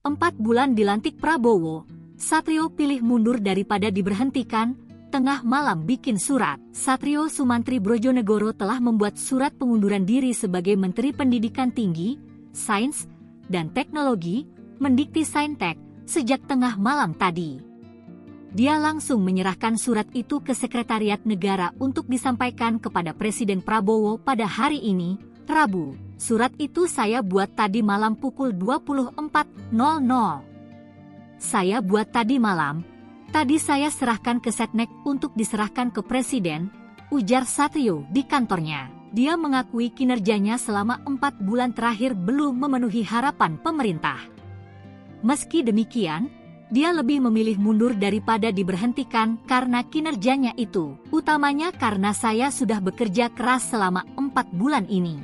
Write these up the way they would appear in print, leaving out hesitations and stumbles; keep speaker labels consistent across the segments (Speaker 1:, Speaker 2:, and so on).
Speaker 1: 4 bulan dilantik Prabowo, Satrio pilih mundur daripada diberhentikan. Tengah malam bikin surat. Satrio Sumantri Brojonegoro telah membuat surat pengunduran diri sebagai Menteri Pendidikan Tinggi, Sains, dan Teknologi, Mendikti-Saintek, sejak tengah malam tadi. Dia langsung menyerahkan surat itu ke Sekretariat Negara untuk disampaikan kepada Presiden Prabowo pada hari ini, Rabu. Surat itu saya buat tadi malam pukul 24.00. Saya buat tadi malam. Tadi saya serahkan ke Setnek untuk diserahkan ke Presiden, ujar Satrio di kantornya. Dia mengakui kinerjanya selama 4 bulan terakhir belum memenuhi harapan pemerintah. Meski demikian, dia lebih memilih mundur daripada diberhentikan karena kinerjanya itu, utamanya karena saya sudah bekerja keras selama 4 bulan ini.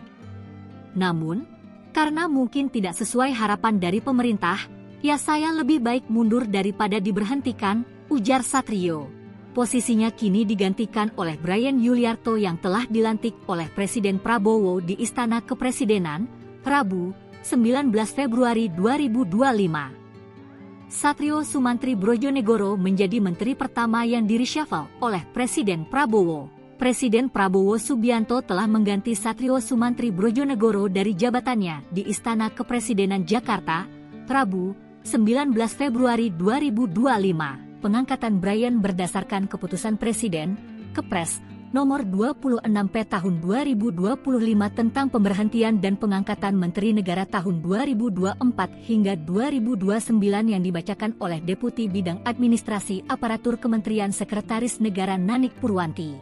Speaker 1: Namun, karena mungkin tidak sesuai harapan dari pemerintah, ya saya lebih baik mundur daripada diberhentikan, ujar Satrio. Posisinya kini digantikan oleh Brian Yuliarto yang telah dilantik oleh Presiden Prabowo di Istana Kepresidenan, Rabu, 19 Februari 2025. Satrio Sumantri Brojonegoro menjadi menteri pertama yang di-reshuffle oleh Presiden Prabowo. Presiden Prabowo Subianto telah mengganti Satrio Sumantri Brojonegoro dari jabatannya di Istana Kepresidenan Jakarta, Rabu, 19 Februari 2025. Pengangkatan Brian berdasarkan keputusan Presiden, Kepres, nomor 26P tahun 2025 tentang pemberhentian dan pengangkatan Menteri Negara tahun 2024 hingga 2029 yang dibacakan oleh Deputi Bidang Administrasi Aparatur Kementerian Sekretaris Negara Nanik Purwanti.